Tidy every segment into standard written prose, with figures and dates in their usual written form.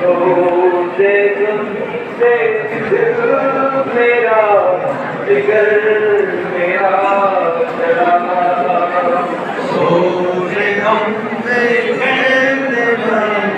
रोज़े तुमसे दिल मेरा जिगर मेरा जला रोज़े हमसे कहते हम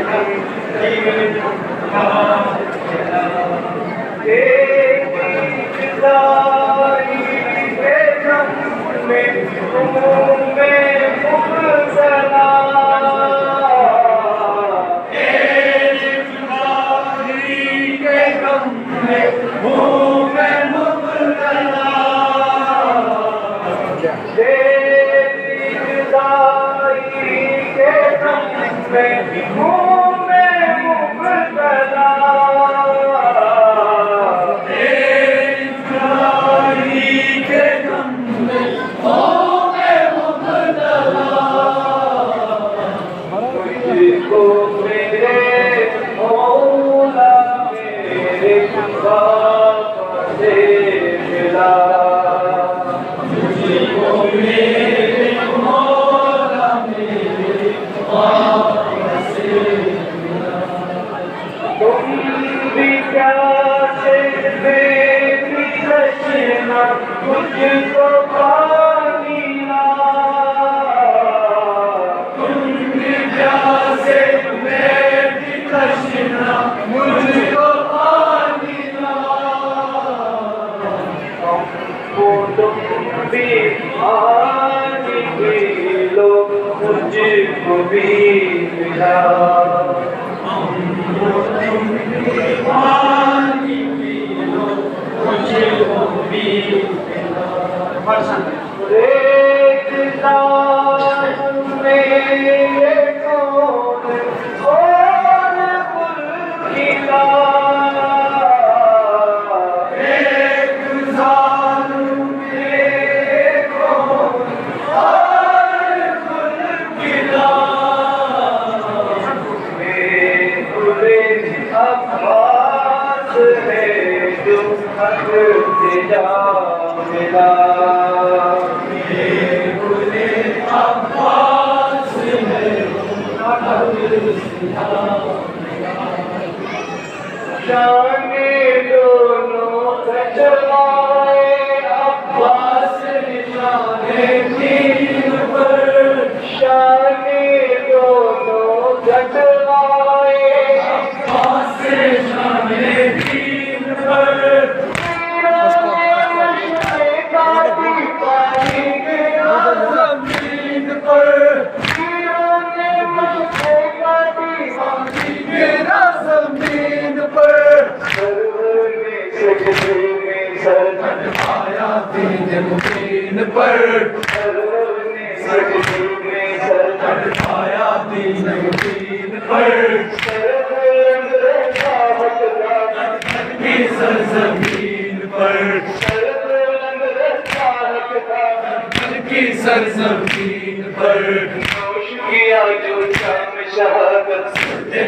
सरजमीन पर नौश किया जो शाम शहादत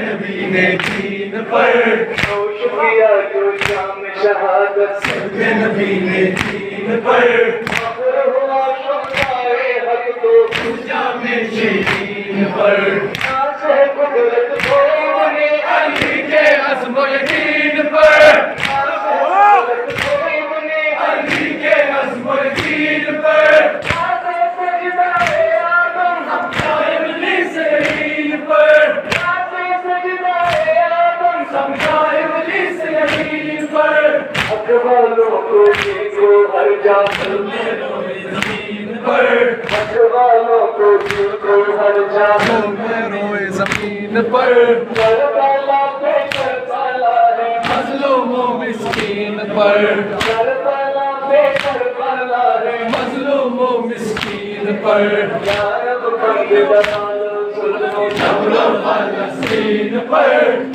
नबी ने दीन पर नौश किया जो शाम शहादत नबी ने दीन पर मगर हुआ शुक्राए हक तो पूजा में शहीन पर नाश है कुदरत को ने अली के अज़्म यकीन पर नाश है कुदरत को ने अली के अज़्म यकीन पर वालों को देखो हर जा ज़मीन पर वालों को देखो हर जा ज़मीन पर करबला पे करबला है मज़लूम मिस्कीन पर करबला पे करबला है मज़लूम मिस्कीन पर या रब बंद बना लो जुल्म जबरो फ़लस्तीन पर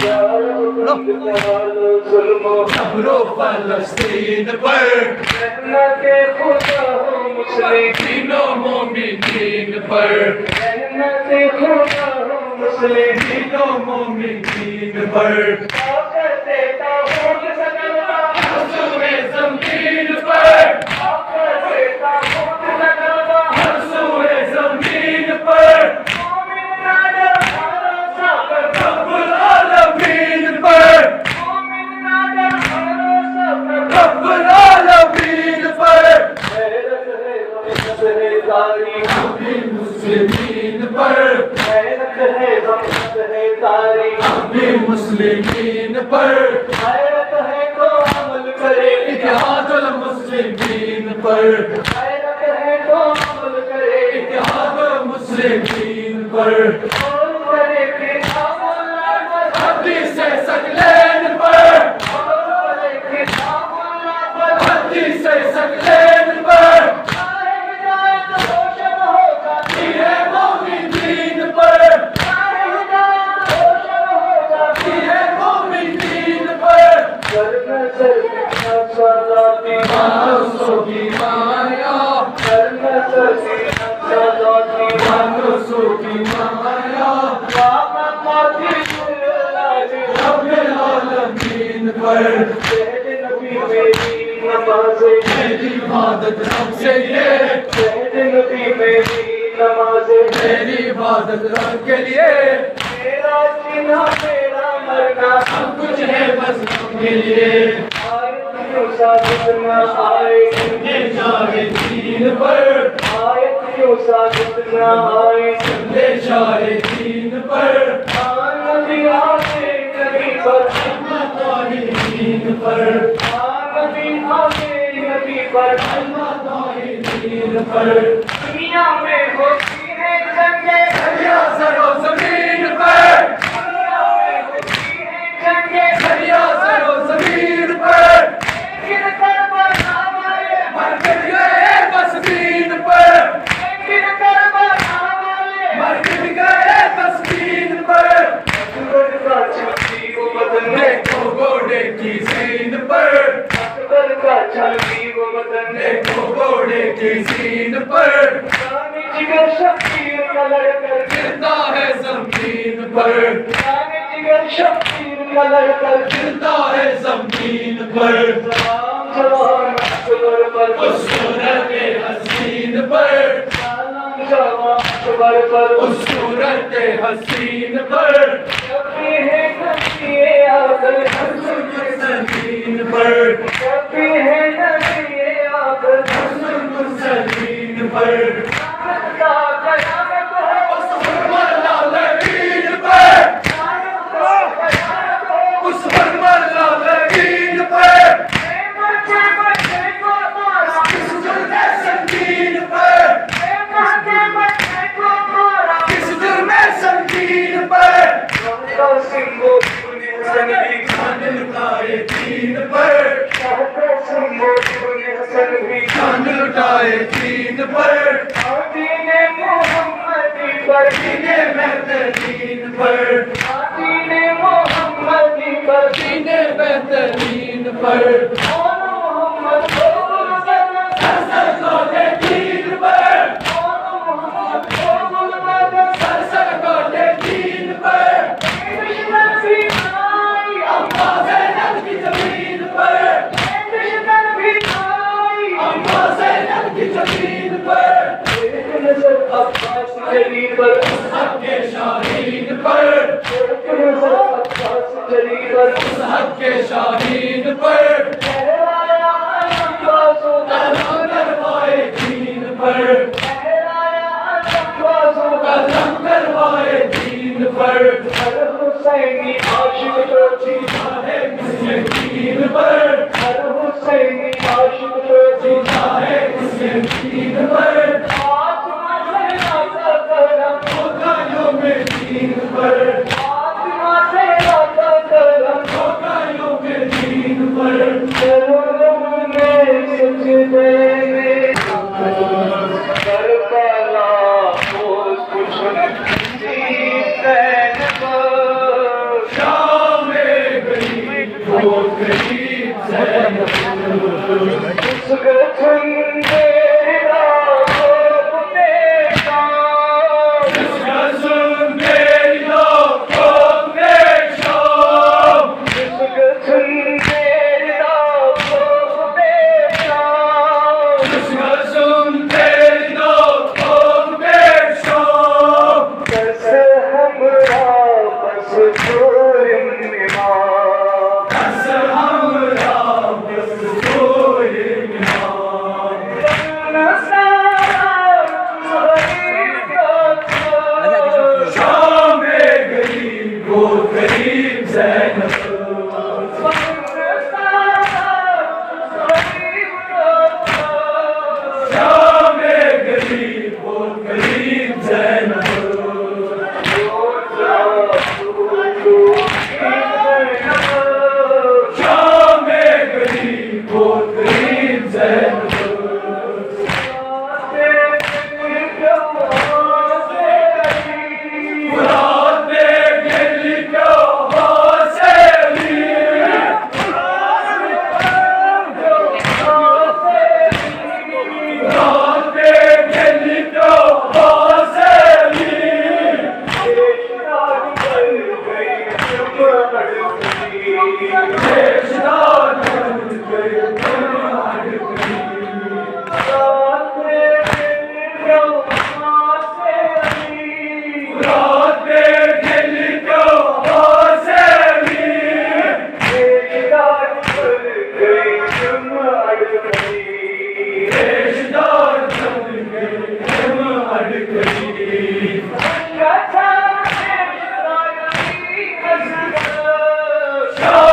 या रब बंद बना लो जुल्म जबरो फ़लस्तीन पर रहमते खुदा हो मुस्लिमीनों मोमिनीन पर रहमते खुदा हो मुस्लिमीनों मोमिनीन पर ताक़ते ताबूत सजदा हसूए ज़मीन पर ताक़ते ताबूत सजदा हसूए ज़मीन पर मोमिन नादा रब्बुल आलमीन मुस्लिमीन पर गैरत है तो अमल करे इत्तेहादुल मुस्लिमीन पर गैरत है तो अमल करे इत्तेहादुल मुस्लिमीन पर कौन करे किताबुल्लाह पर हदीस सकलैन पर कौन करे किताबुल्लाह पर हदीस सकलैन पर हिदायत रोशन होगा दीने मोमिनीन पर मानसों की माया मानसों की माया रब्बिल आलमीन पर मेरी इबादत रब से ये मेरी इबादत रब के लिए मेरा जीना मेरा मरना सब कुछ है बस रब के लिए आए शाहे दीन पर आए शाहे दीन पर नबी आगे नबी पर दीन पर नबी आगे नबी पर दीन पर दुनिया में होती है जंगे दरिया सरो जमीन पर दुनिया में होती है जंगे दरिया सरो जमीन पर लेकिन करबला वाले मर गए बस दीन पर लेकिन करबला वाले मर गए बस दीन पर अकबर का छाती वो बदलने को घोड़े की सीन पर अकबर का छाती वो बदलने को घोड़े की सीन पर जिगर शब्बीर का लड़कर गिरता है जमीन पर जिगर शब्बीर का लड़कर गिरता है जमीन पर जवान अकबर पर उस सूरत हसीन पर जवान अकबर पर उस सूरत हसीन पर कभी है कभी आकर जमीन पर कभी है कभी आकर जमीन पर लुटाए दीन पर दीने मोहम्मदी पर दीने बेहतरीन पर दीने मोहम्मदी पर दीने बेहतरीन पर मोहम्मद सर को दे दीन पर मोहम्मद सर को दे दीन पर दुश्मन भी आई अम्मा ज़ैनब की ज़मीन पर दुश्मन भी आई अम्मा ज़ैनब की ज़मीन पर एक नजर अब्बास जली पर उस हक के शाहीन पर एक नजर अब्बास जली पर उस हक के शाहीन पर लहराया अब्बासों का रंग करवाए दीन पर लहराया अब्बासों का रंग करवाए दीन पर हर हुसैनी आशिक तो जीता है किसी दीन पर हर हुसैनी आशिक तो जीता है किसी दीन पर आत्मा से आता करम होगा योम दीन पर आत्मा से आता करम होगा योम दीन पर चलो में सजदे में करबला को कुछ Zainab.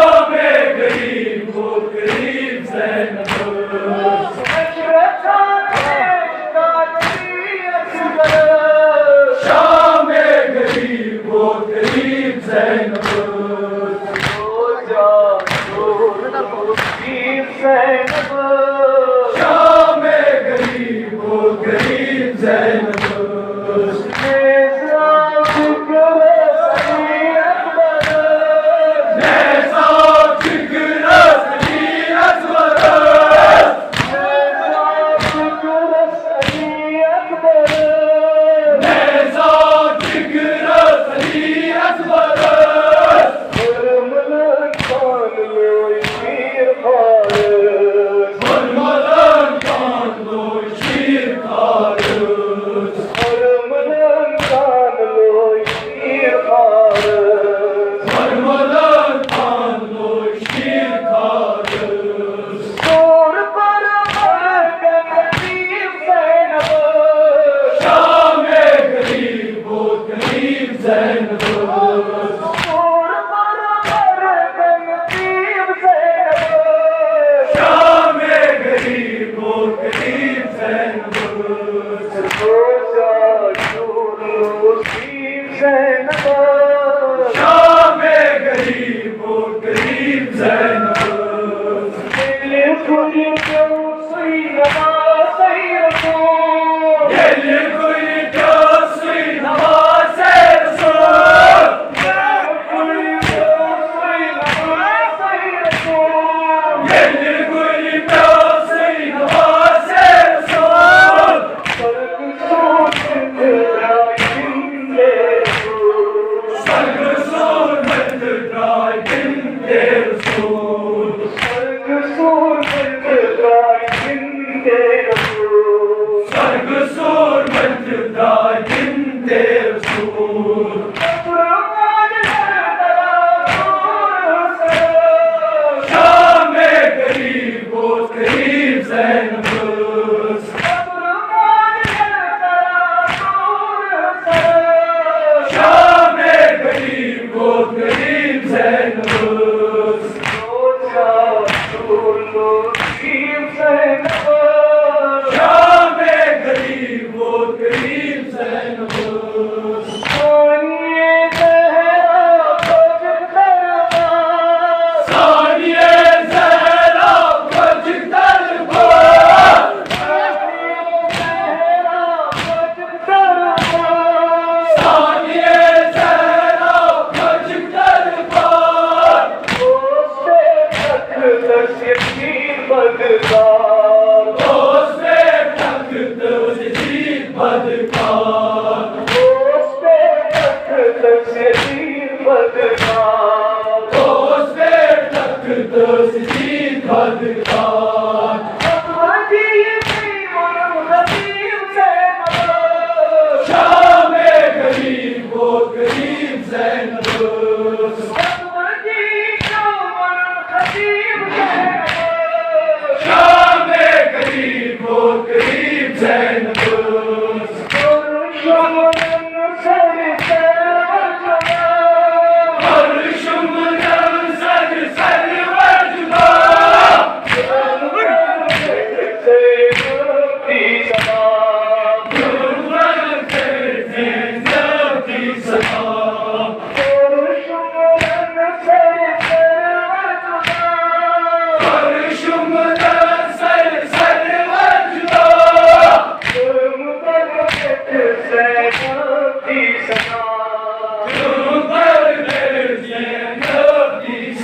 Sham-e Garib, बहुत गरीब Zainab. Sham-e Garib, बहुत गरीब Zainab.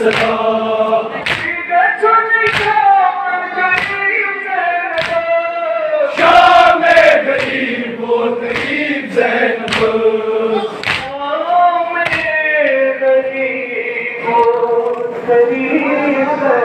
सदा शाम गरीब वो गरीब ज़ैनब गरीब